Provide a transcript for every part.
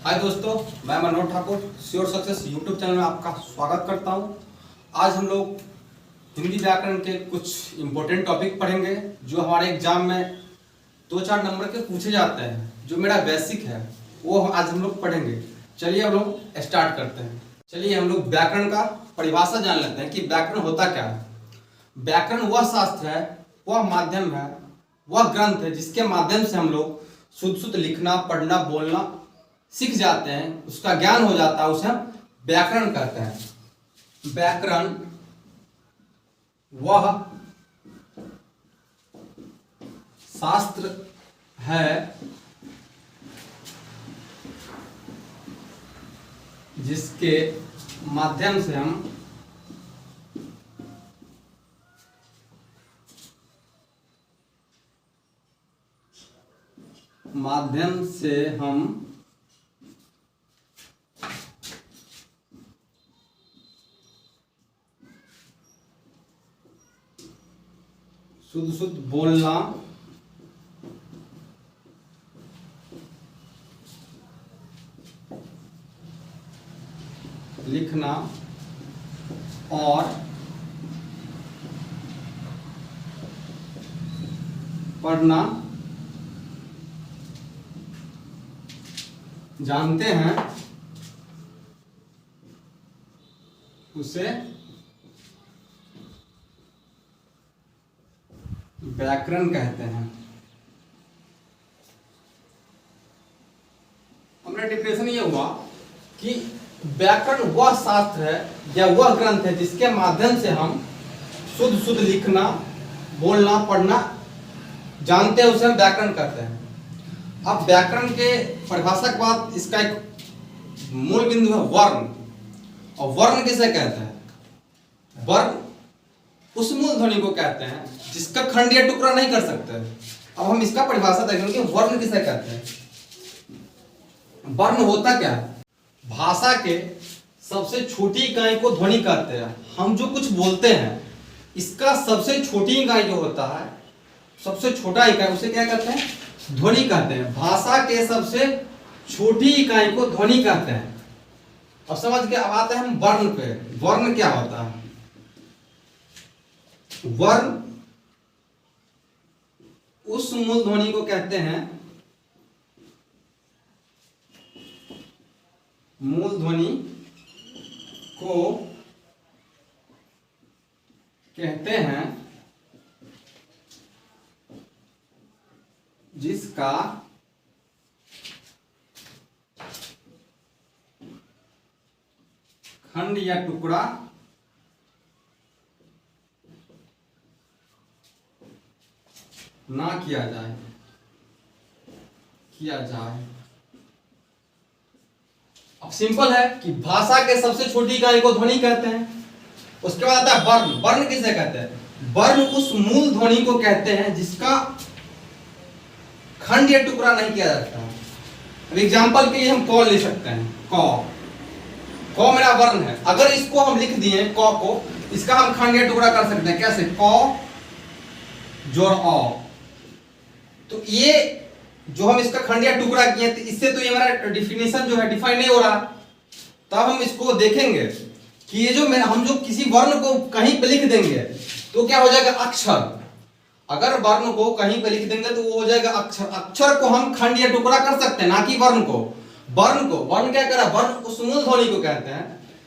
हाय दोस्तों, मैं Manoj Thakur sure success YouTube channel में आपका स्वागत करता हूं। आज हम लोग हिंदी व्याकरण के कुछ इम्पोर्टेंट टॉपिक पढ़ेंगे जो हमारे एग्जाम में 2-4 नंबर के पूछे जाते हैं। जो मेरा बेसिक है वो आज हम लोग पढ़ेंगे। चलिए हम लोग स्टार्ट करते हैं। चलिए हम लोग व्याकरण का परिभाषा जान लेते हैं कि व्याकरण होता क्या है। व्याकरण वह शास्त्र है, वह माध्यम है, वह ग्रंथ है जिसके माध्यम से हम लोग शुद्ध शुद्ध लिखना, पढ़ना, बोलना सीख जाते हैं, उसका ज्ञान हो जाता है, उसे हम व्याकरण कहते हैं। व्याकरण वह शास्त्र है जिसके माध्यम से हम शुद्ध शुद्ध बोलना, लिखना और पढ़ना जानते हैं, उसे व्याकरण कहते हैं। हमारा डिफिनेशन ये हुआ कि व्याकरण वह शास्त्र है या वह ग्रंथ है जिसके माध्यम से हम शुद्ध शुद्ध लिखना, बोलना, पढ़ना जानते हैं, उसे हम व्याकरण कहते हैं। अब व्याकरण के परिभाषा के बाद इसका एक मूल बिंदु है वर्ण। और वर्ण किसे कहते हैं? वर्ण उस मूल ध्वनि को कहते हैं जिसका खंड या टुकड़ा नहीं कर सकते। अब हम इसका परिभाषा देखेंगे वर्ण किसे कहते हैं। वर्ण होता क्या है? भाषा के सबसे छोटी इकाई को ध्वनि कहते हैं। हम जो कुछ बोलते हैं इसका सबसे छोटी इकाई जो होता है, सबसे छोटा इकाई, उसे क्या कहते हैं? ध्वनि कहते हैं। भाषा के सबसे छोटी इकाई को ध्वनि कहते हैं। अब समझ के अब आते हैं हम वर्ण पे। वर्ण क्या होता है? वर्ण उस मूल ध्वनि को कहते हैं, मूल ध्वनि को कहते हैं जिसका खंड या टुकड़ा ना किया जाए। अब सिंपल है कि भाषा के सबसे छोटी इकाई को ध्वनि कहते हैं। उसके बाद आता है वर्ण। वर्ण किसे कहते हैं? वर्ण उस मूल ध्वनि को कहते हैं जिसका खंड या टुकड़ा नहीं किया जाता है। अब एग्जांपल के लिए हम क ले सकते हैं। क मेरा वर्ण है। अगर इसको हम लिख दिए क को, इसका हम खंड या टुकड़ा कर सकते हैं। कैसे? क जोड़ अ। तो ये जो हम इसका खंड या टुकड़ा किए, तो इससे तो ये हमारा डिफिनेशन जो है डिफाइन नहीं हो रहा। तब हम इसको देखेंगे कि ये जो हम जो किसी वर्ण को कहीं पे लिख देंगे तो क्या हो जाएगा? अक्षर। अगर वर्ण को कहीं पे लिख देंगे तो वो हो जाएगा अक्षर। अक्षर को हम खंड या टुकड़ा कर सकते हैं, ना कि वर्ण को। वर्ण क्या करा? वर्ण उस मूल ध्वनि को कहते हैं।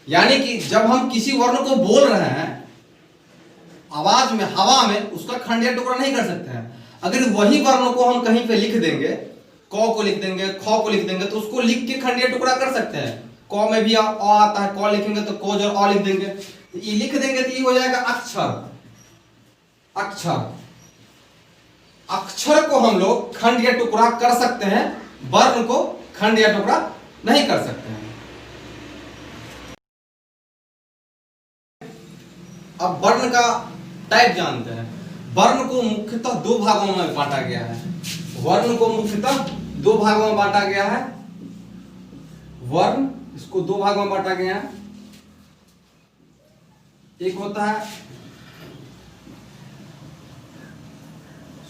यानी कि जब हम किसी वर्ण को बोल रहे हैं आवाज में, हवा में, उसका खंड या टुकड़ा नहीं कर सकते हैं। अगर वही वर्ण को हम कहीं पे लिख देंगे, क को लिख देंगे, ख को लिख देंगे, तो उसको लिख के खंड या टुकड़ा कर सकते हैं। क में भी अ आता है, क लिखेंगे तो क जोड़ अ लिख देंगे। ये लिख देंगे तो ये हो जाएगा अक्षर। अक्षर को हम लोग खंड या टुकड़ा कर सकते हैं, वर्ण को खंड या टुकड़ा नहीं कर सकते हैं। अब वर्ण का टाइप जानते हैं। वर्ण को मुख्यतः दो भागों में बांटा गया है। वर्ण इसको दो भागों में बांटा गया है। एक होता है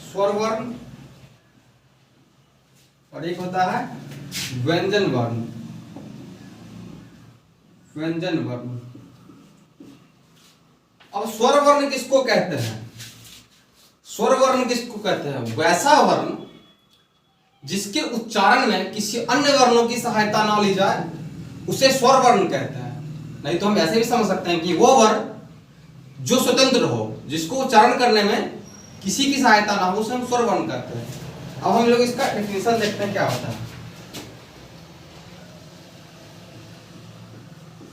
स्वर वर्ण और एक होता है व्यंजन वर्ण। व्यंजन वर्ण। अब स्वर वर्ण किसको कहते हैं? स्वर वर्ण किसको कहते हैं? वैसा वर्ण जिसके उच्चारण में किसी अन्य वर्णों की सहायता ना ली जाए उसे स्वर वर्ण कहते हैं। नहीं तो हम ऐसे भी समझ सकते हैं कि वो वर्ण जो स्वतंत्र हो, जिसको उच्चारण करने में किसी की सहायता ना हो, उसे हम स्वर वर्ण कहते हैं। अब हम लोग इसका डेफिनेशन देखते हैं क्या होता है।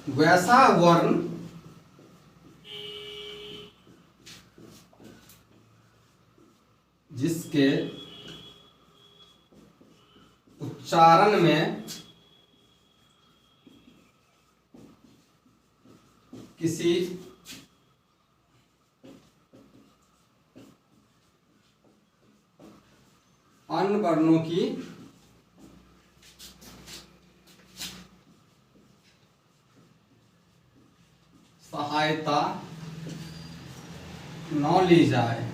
वैसा वर्ण जिसके उच्चारण में किसी अन्य वर्णों की सहायता न ली जाए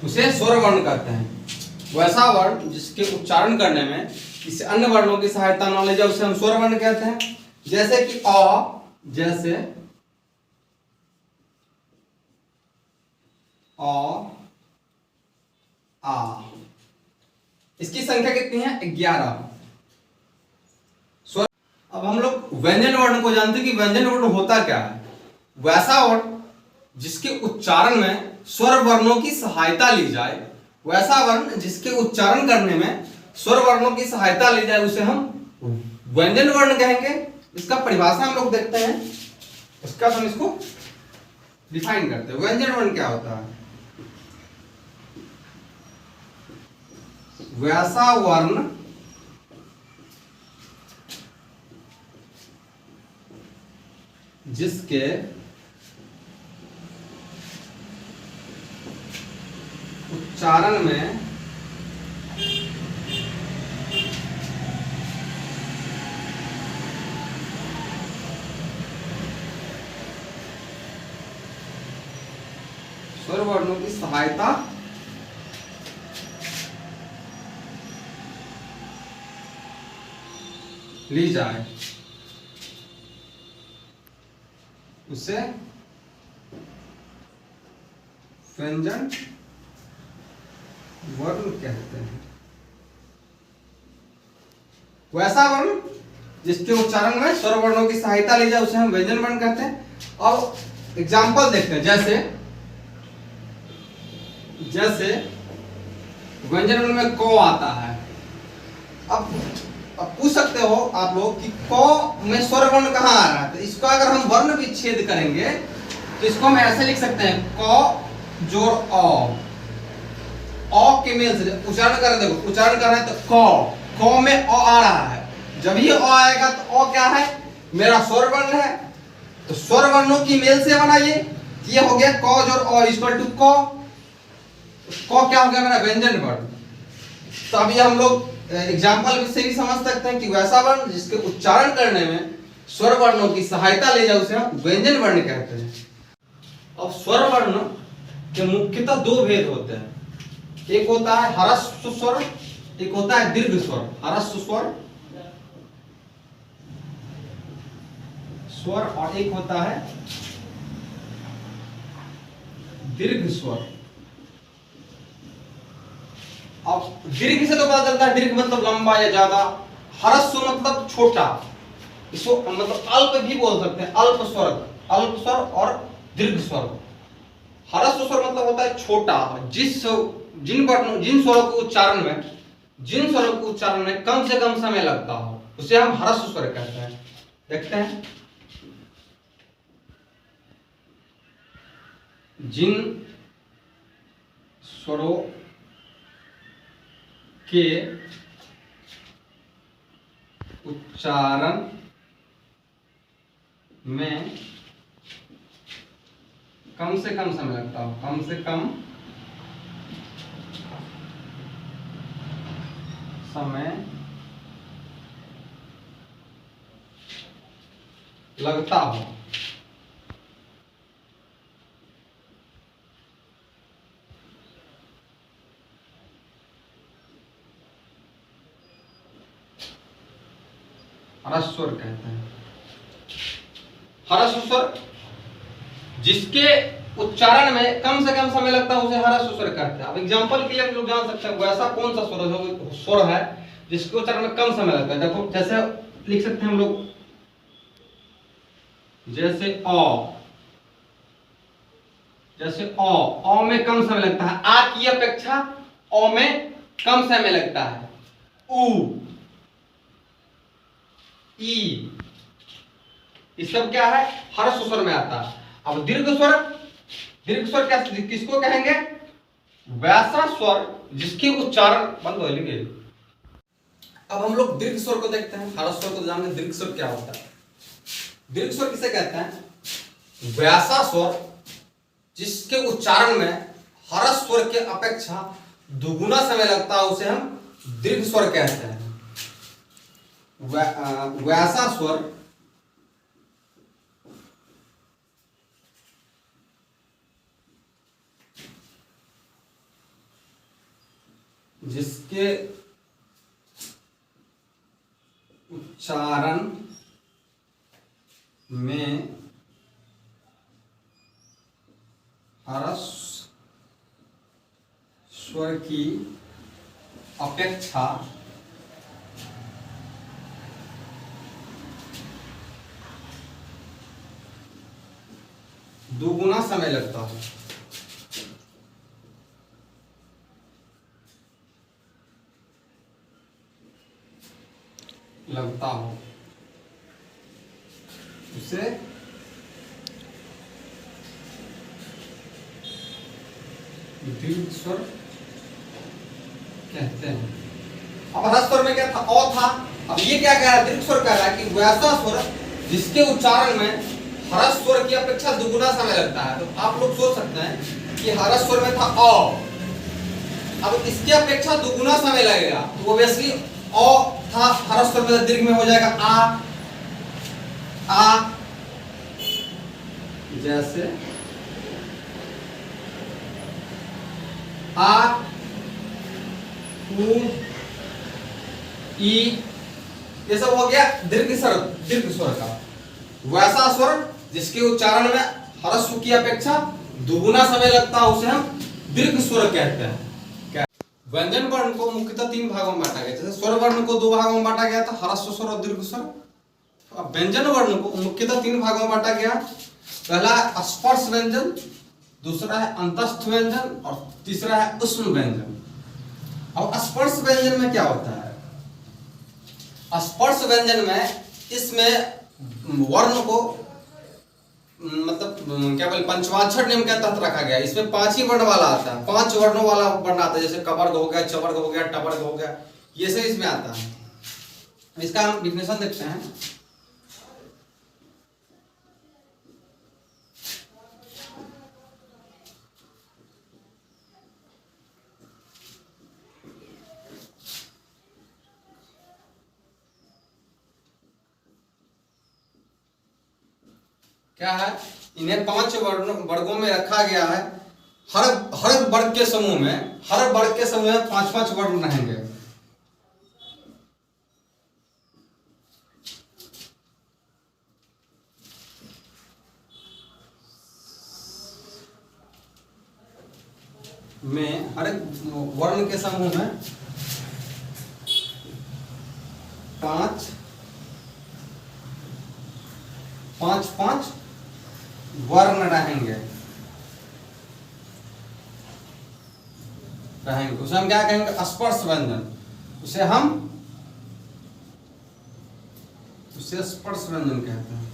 उसे स्वर वर्ण कहते हैं। वैसा वर्ण जिसके उच्चारण करने में किसी अन्य वर्णों की सहायता न ली जाए उसे हम स्वर वर्ण कहते हैं। जैसे कि अ, जैसे अ, आ, इसकी संख्या कितनी है? 11 स्वर। अब हम लोग व्यंजन वर्ण को जानते हैं कि व्यंजन वर्ण होता क्या है। वैसा वर्ण जिसके उच्चारण में स्वर वर्णों की सहायता ली जाए, वैसा वर्ण जिसके उच्चारण करने में स्वर वर्णों की सहायता ली जाए उसे हम व्यंजन वर्ण कहेंगे। इसका परिभाषा हम लोग देखते हैं, उसका हम इसको डिफाइन करते हैं। व्यंजन वर्ण क्या होता है? वैसा वर्ण जिसके उच्चारण में स्वर वर्णों की सहायता ली जाए उसे व्यंजन वर्ण कहते हैं। वैसा वर्ण जिसके उच्चारण में स्वर वर्णों की सहायता ली जाए उसे हम व्यंजन वर्ण कहते हैं। अब एग्जाम्पल देखते हैं। जैसे व्यंजन वर्ण में क आता है। अब पूछ सकते हो आप लोग कि क में स्वर वर्ण कहाँ आ रहा है? तो इसको अगर हम वर्ण विच्छेद करेंगे तो इसको हम ऐसे लिख सकते हैं, क जोड़ अ के मेल से उच्चारण कर रहे, देखो उच्चारण कर रहे हैं तो क में अ आ रहा है। जब ये अ आएगा तो अ क्या है? मेरा स्वर वर्ण है। तो स्वर वर्णों की मेल से बनाइए, ये हो गया क जोड़ अ इक्वल टू क। क्या हो गया? मेरा व्यंजन वर्ण। तो अभी हम लोग एग्जाम्पल से भी समझ सकते हैं कि वैसा वर्ण जिसके उच्चारण करने में स्वर वर्णों की सहायता ले जाए उसे हम व्यंजन वर्ण कहते हैं। अब स्वर वर्ण के मुख्यतः दो भेद होते हैं। एक होता है ह्रस्व स्वर, एक होता है दीर्घ स्वर। ह्रस्व स्वर और एक होता है दीर्घ स्वर। अब दीर्घ से तो पता चलता है दीर्घ मतलब लंबा या ज्यादा, ह्रस्व मतलब छोटा। इसको मतलब अल्प भी बोल सकते हैं, अल्प स्वर और दीर्घ स्वर। ह्रस्व स्वर मतलब होता है छोटा, जिन स्वरों के उच्चारण में कम से कम समय लगता हो उसे हम ह्रस्व स्वर कहते हैं। देखते हैं, जिन स्वरों के उच्चारण में कम से कम समय लगता हो, कम से कम समय लगता हो ह्रस्व स्वर कहते हैं। ह्रस्व स्वर जिसके उच्चारण में कम से कम समय लगता है उसे ह्रस्व स्वर कहते हैं। अब एग्जांपल के लिए हम लोग जान सकते हैं वैसा कौन सा स्वर है जिसके उच्चारण में कम समय लगता है। देखो जैसे लिख सकते हैं हम लोग, जैसे अ, जैसे अ में कम समय लगता है, आ की अपेक्षा अ में कम समय लगता है। उ, ई, ये सब क्या है, ह्रस्व स्वर में आता है। अब दीर्घ स्वर, दीर्घ स्वर क्या किसको कहेंगे, वैसा स्वर जिसके उच्चारण बंद हो लेंगे। अब हम लोग दीर्घ स्वर को देखते हैं। ह्रस्व स्वर को जानेंगे, दीर्घ स्वर क्या होता है। दीर्घ स्वर किसे कहते हैं, वैसा स्वर जिसके उच्चारण में ह्रस्व स्वर के अपेक्षा दुगुना समय लगता है उसे हम दीर्घ स्वर कहते हैं। वैसा स्वर जिसके उच्चारण में ह्रस्व स्वर की अपेक्षा दुगुना समय लगता है। लगता हो उसे दीर्घ स्वर कहते हैं। अब ह्रस्व स्वर में क्या था, अ था। अब ये क्या कह रहा है, दीर्घ स्वर कह रहा है कि वैसा स्वर जिसके उच्चारण में ह्रस्व स्वर की अपेक्षा दुगुना समय लगता है। तो आप लोग सोच सकते हैं कि ह्रस्व स्वर में था अ, अब इसकी अपेक्षा दुगुना समय लगेगा तो ऑब्वियसली अ था ह्रस्व स्वर में, दीर्घ में हो जाएगा आ। जैसे आ, उ, ई, ये सब हो गया दीर्घ स्वर, दीर्घ स्वर का। वैसा स्वर जिसके उच्चारण में ह्रस्व की अपेक्षा दुगुना समय लगता है उसे हम दीर्घ स्वर कहते हैं। व्यंजन वर्ण को मुख्यतः तीन भागों में बांटा गया। जैसे स्वर वर्ण को दो भागों में बांटा गया था, ह्रस्व स्वर और दीर्घ स्वर। अब व्यंजन वर्ण को मुख्यतः तीन भागों में बांटा गया। पहला है स्पर्श व्यंजन, दूसरा है अंतस्थ व्यंजन और तीसरा है ऊष्म व्यंजन। अब स्पर्श व्यंजन में क्या होता है, स्पर्श व्यंजन में इसमें वर्ण को मतलब क्या बोले पंचवाक्षर नियम के तहत रखा गया। इसमें पांच ही वर्ण वाला आता है, पांच वर्णों वाला वर्ण आता है। जैसे कवर्ग हो गया, चवर्ग हो गया, टवर्ग हो गया, ये सब इसमें आता है। इसका हम डिफिनेशन देखते हैं। क्या है, इन्हें पांच वर्गों में रखा गया है। हर वर्ग के समूह में, हर वर्ग के समूह में पांच पांच वर्ण रहेंगे। में हर वर्ण के समूह में पांच पांच पांच वर्ण रहेंगे। उसे हम क्या कहेंगे, स्पर्श व्यंजन। उसे स्पर्श व्यंजन कहते हैं।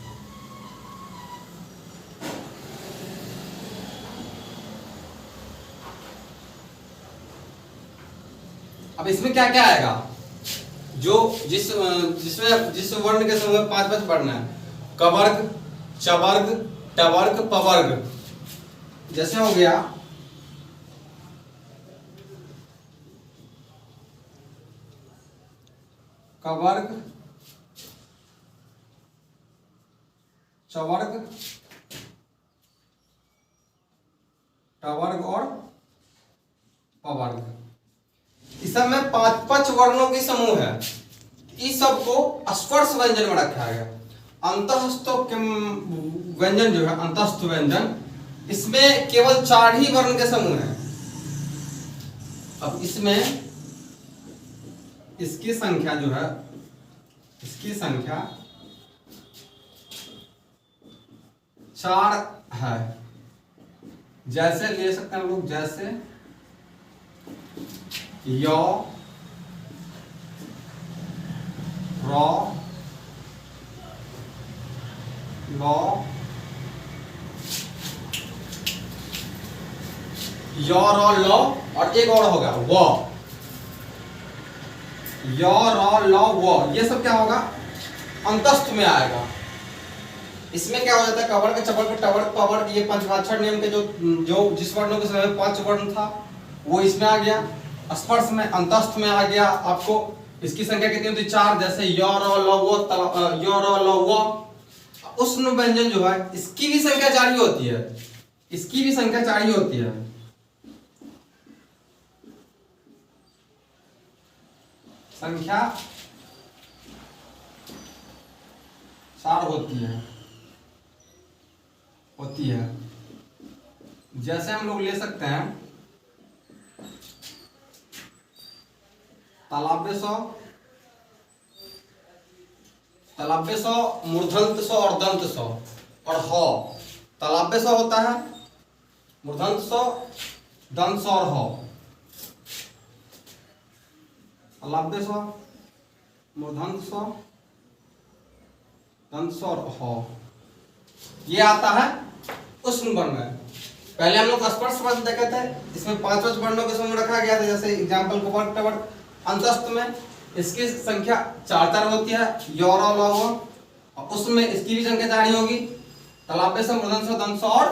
अब इसमें क्या क्या आएगा, जो जिस वर्ण के समूह में पांच पांच वर्ण है, कवर्ग, चवर्ग, टवर्ग, पवर्ग। जैसे हो गया कवर्ग, चवर्ग, टवर्ग और पवर्ग। इस सब में पांच पांच वर्णों की समूह है। इस सब को स्पर्श व्यंजन में रखा गया। अंतःस्थ व्यंजन जो है, अंतःस्थ व्यंजन, इसमें केवल 4 ही वर्ण के समूह हैं। अब इसमें इसकी संख्या जो है, इसकी संख्या 4 है। जैसे ले सकते हैं हम लोग, जैसे यो, रॉ, लॉ, यो, रॉ, लॉ, और एक और होगा वो, यो, रॉ, लॉ, वो, ये सब क्या होगा, अंतस्थ में आएगा। इसमें क्या हो जाता है, कवर के चपड़ के टवर पवर, ये पंचवाक्षर नियम के जो जिस वर्णों के समय 5 वर्ण था वो इसमें आ गया। स्पर्श में अंतस्थ में आ गया। आपको इसकी संख्या कितनी होती है, 4। जैसे यो, रॉ, लॉ, वो, यो, रॉ, लॉ, वो। उष्ण व्यंजन जो है, इसकी भी संख्या 4 ही होती है, इसकी भी संख्या 4 ही होती है। संख्या 4 होती है। जैसे हम लोग ले सकते हैं तालव्य सौ, मूर्धन्त सौ और दंत सौ, और ह। तालव्य सौ होता है, मूर्धन्त सौ, दंत सौ और ह। तालव्य सौ, मूर्धन्त सौ, दंत सौ और ह, ये आता है उष्ण वर्ण में। पहले हम लोग स्पर्श वर्ण देखे थे, इसमें 5 वर्णों के समूह रखा गया था। जैसे एग्जाम्पल को वर्ग टवर, अंतस्थ में इसकी संख्या 4 होती है, यो, रॉ, लॉ, वो, और उसमें इसकी भी संख्या 4 ही होगी, तालव्य से, मूर्धन्य से, दंत से और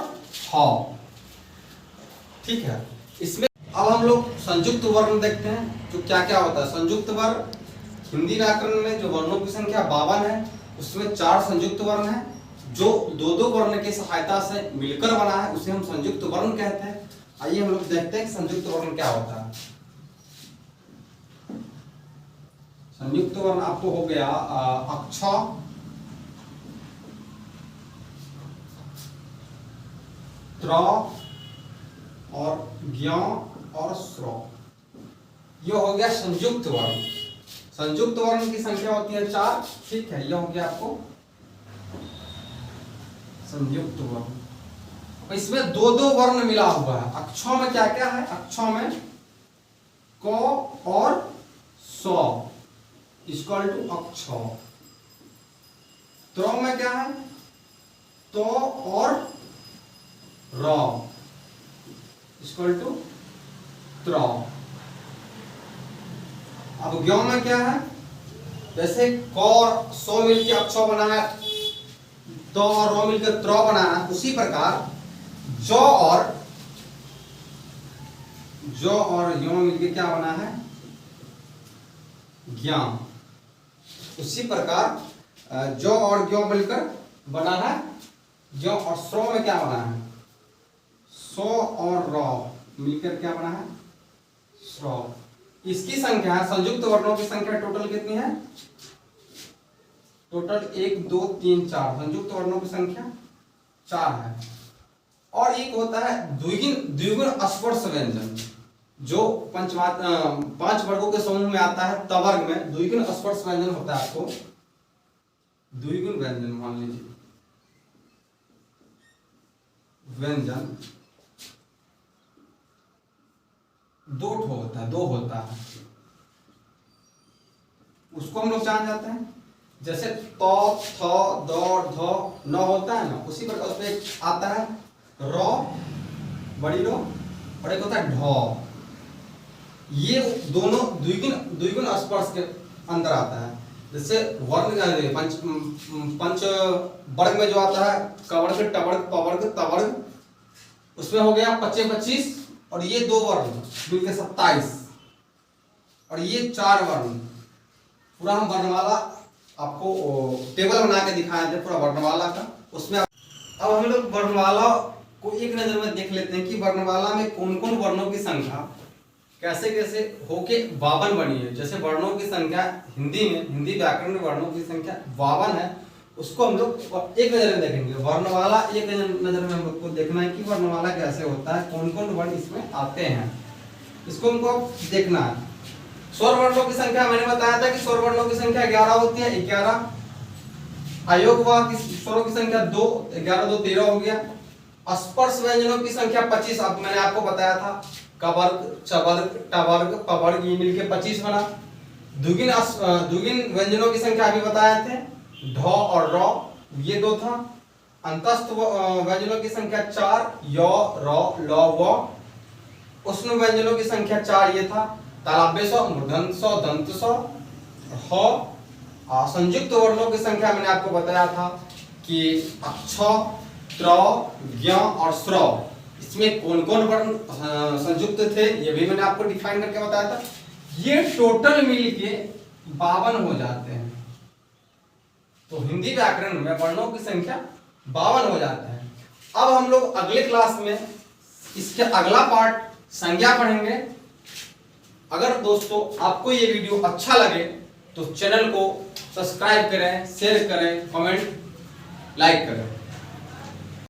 ह। ठीक है। इसमें अब हम लोग संयुक्त वर्ण देखते हैं, जो क्या क्या होता है। संयुक्त वर्ण हिंदी व्याकरण में जो वर्णों की संख्या 52 है, उसमें 4 संयुक्त वर्ण है, जो 2-2 वर्ण की सहायता से मिलकर बना है, उसे हम संयुक्त वर्ण कहते हैं। आइए हम लोग देखते हैं संयुक्त वर्ण क्या होता है। संयुक्त वर्ण आपको हो गया अक्ष, त्र और ज्ञ और श्र, ये हो गया संयुक्त वर्ण। संयुक्त वर्ण की संख्या होती है 4। ठीक है, यह हो गया आपको संयुक्त वर्ण। इसमें 2-2 वर्ण मिला हुआ है। अक्षों में क्या क्या है, अक्षों में क और स इक्वल टू अक्ष। त्रो में क्या है, तो और र इक्वल टू त्र। अब ज्ञ में क्या है, जैसे क और सो मिलकर अक्षो बना है, तो और रो मिलकर त्र बना है, उसी प्रकार जो और यो मिलकर क्या बना है, ज्ञान। उसी प्रकार जो और ज्ञ मिलकर बना है ज्ञ, और स्रो में क्या बना है, सो और र मिलकर क्या बना है, स्रो। इसकी संख्या है, संयुक्त वर्णों की संख्या टोटल कितनी है, टोटल 1 2 3 4 संयुक्त वर्णों की संख्या 4 है। और एक होता है द्विगुण स्पर्श व्यंजन, जो 5 वर्गों के समूह में आता है। तवर्ग में द्विगुण स्पर्श व्यंजन होता है। आपको द्विगुण व्यंजन मान लीजिए, व्यंजन 2 होता है, उसको हम लोग जान जाते हैं। जैसे तो, थ, द, ध, न होता है ना, उसी प्रकार उसमें एक आता है र, बड़ी रो, और एक होता है ढ। ये दोनों द्विगुण स्पर्श के अंदर आता है। जैसे वर्ण पंच वर्ग में जो आता है, कवर्ग, टवर्ग, पवर्ग, तवर्ग, उसमें हो गया 25, और ये 2 वर्ण मिलकर 27, और ये 4 वर्ण। पूरा हम वर्णमाला आपको टेबल बना के दिखाया थे, पूरा वर्णमाला का। उसमें अब हम लोग वर्णमाला को एक नजर में देख लेते हैं कि वर्णमाला में कौन कौन वर्णों की संख्या कैसे कैसे होके 52 बनी है। जैसे वर्णों की संख्या हिंदी में, हिंदी व्याकरण में वर्णों की संख्या 52 है, उसको हम लोग एक नजर में देखेंगे। वर्णमाला एक नजर में हम लोग को देखना है कि वर्णमाला कैसे होता है, कौन कौन वर्ण इसमें आते हैं, इसको हमको देखना है। स्वर वर्णों की संख्या मैंने बताया था कि स्वर वर्णों की संख्या 11 होती है, 11। अयोग वाक् स्वरों की संख्या 2, 11 2 13 हो गया। स्पर्श व्यंजनों की संख्या 25, अब मैंने आपको बताया था, कवर्ग, चवर्ग, टवर्ग, पवर्ग, ये मिलके 25 बना। द्विगुण व्यंजनों की संख्या अभी बताए थे, ढ और र, ये 2 था। अंतस्थ व्यंजनों की संख्या 4, य, र, ल, व। उष्ण व्यंजनों की संख्या 4 ये था, तालव्य स, मूर्धन्य स, दंत स, ह। संयुक्त वर्णों की संख्या मैंने आपको बताया था कि क्ष, त्र, ज्ञ और स्र, इसमें कौन कौन वर्ण संयुक्त थे ये भी मैंने आपको डिफाइन करके बताया था। ये टोटल मिलके 52 हो जाते हैं। तो हिंदी व्याकरण में वर्णों की संख्या 52 हो जाते हैं। अब हम लोग अगले क्लास में इसके अगला पार्ट संज्ञा पढ़ेंगे। अगर दोस्तों आपको ये वीडियो अच्छा लगे तो चैनल को सब्सक्राइब करें, शेयर करें, कमेंट, लाइक करें।